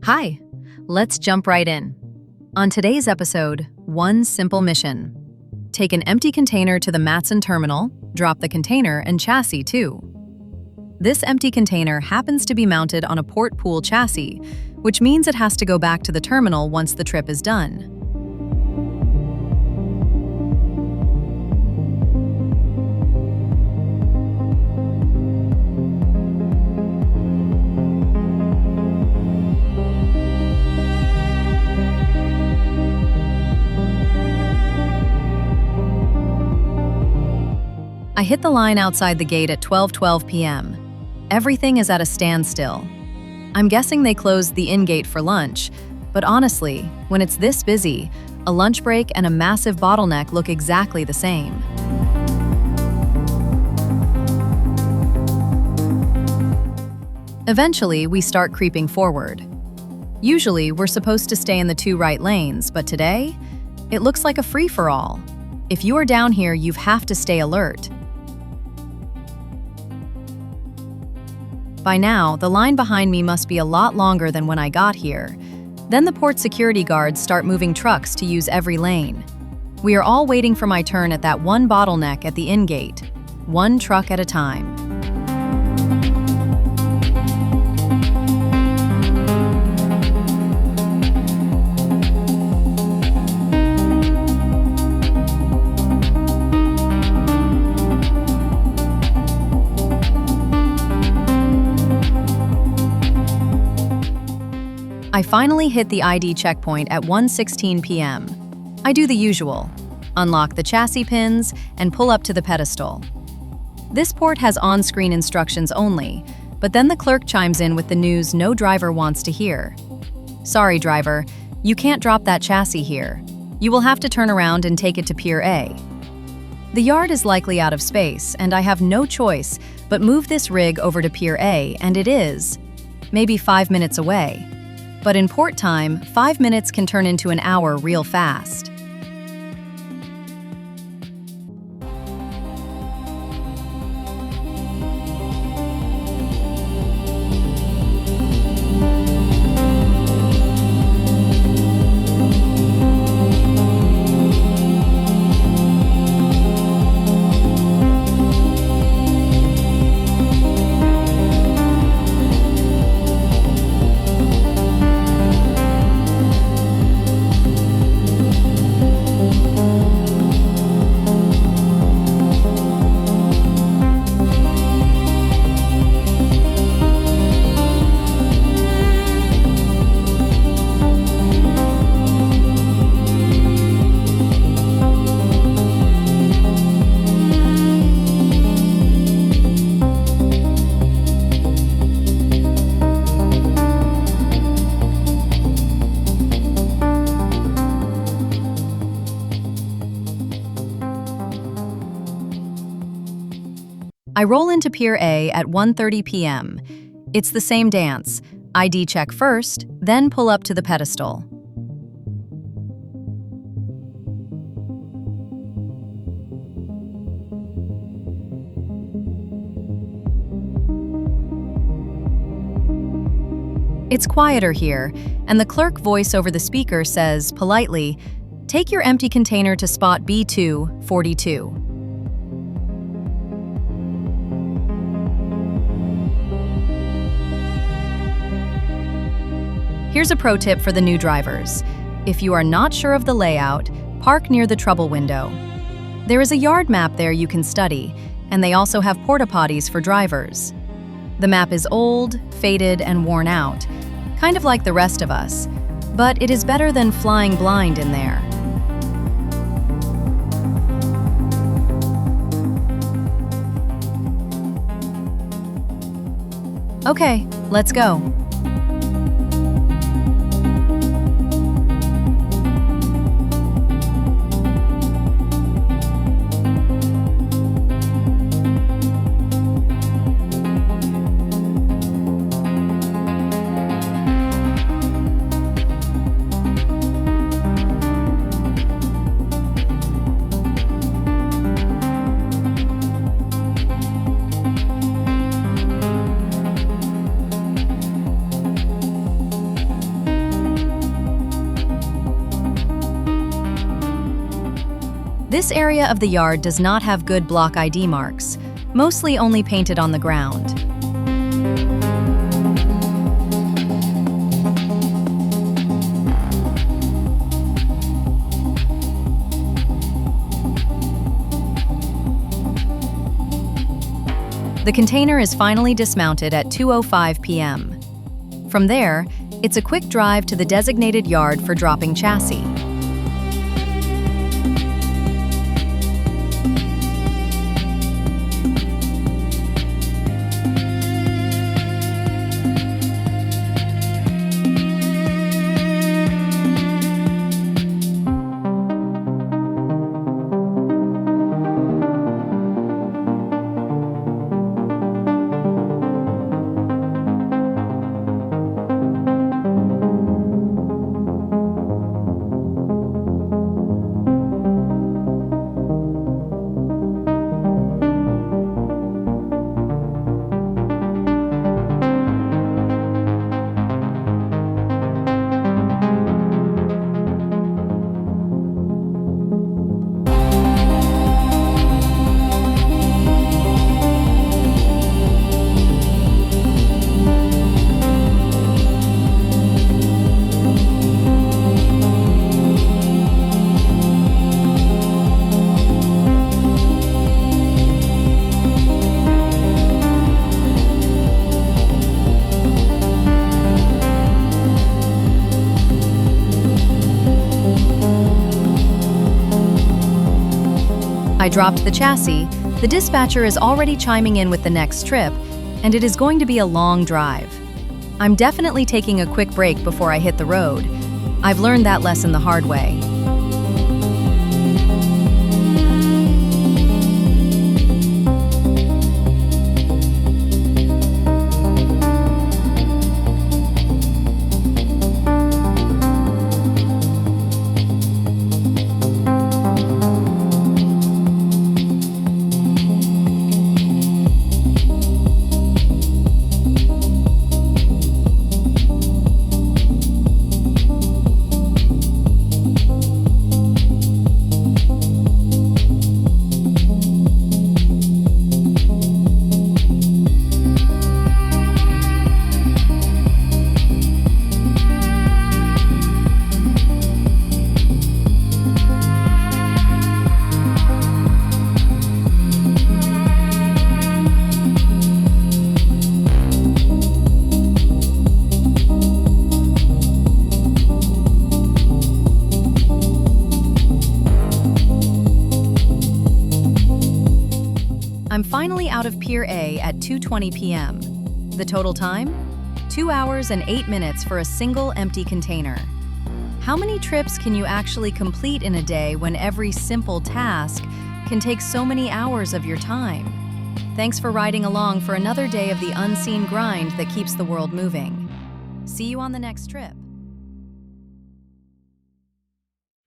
Hi, let's jump right in. On today's episode, one simple mission. Take an empty container to the Matson terminal, drop the container and chassis too. This empty container happens to be mounted on a port pool chassis, which means it has to go back to the terminal once the trip is done. I hit the line outside the gate at 12:12 p.m. Everything is at a standstill. I'm guessing they closed the in-gate for lunch, but honestly, when it's this busy, a lunch break and a massive bottleneck look exactly the same. Eventually, we start creeping forward. Usually, we're supposed to stay in the two right lanes, but today, it looks like a free-for-all. If you are down here, you have to stay alert. By now, the line behind me must be a lot longer than when I got here. Then the port security guards start moving trucks to use every lane. We are all waiting for my turn at that one bottleneck at the in-gate, one truck at a time. I finally hit the ID checkpoint at 1:16 p.m. I do the usual, unlock the chassis pins, and pull up to the pedestal. This port has on-screen instructions only, but then the clerk chimes in with the news no driver wants to hear. Sorry, driver, you can't drop that chassis here. You will have to turn around and take it to Pier A. The yard is likely out of space, and I have no choice but move this rig over to Pier A, and it is maybe 5 minutes away. But in port time, 5 minutes can turn into an hour real fast. I roll into Pier A at 1:30 p.m. It's the same dance. ID check first, then pull up to the pedestal. It's quieter here, and the clerk voice over the speaker says, politely, "Take your empty container to spot B242. Here's a pro tip for the new drivers. If you are not sure of the layout, park near the trouble window. There is a yard map there you can study, and they also have porta-potties for drivers. The map is old, faded, and worn out, kind of like the rest of us, but it is better than flying blind in there. Okay, let's go. This area of the yard does not have good block ID marks, mostly only painted on the ground. The container is finally dismounted at 2:05 p.m. From there, it's a quick drive to the designated yard for dropping chassis. I dropped the chassis, the dispatcher is already chiming in with the next trip, and it is going to be a long drive. I'm definitely taking a quick break before I hit the road. I've learned that lesson the hard way. I'm finally out of Pier A at 2:20 p.m. The total time? 2 hours and 8 minutes for a single empty container. How many trips can you actually complete in a day when every simple task can take so many hours of your time? Thanks for riding along for another day of the unseen grind that keeps the world moving. See you on the next trip.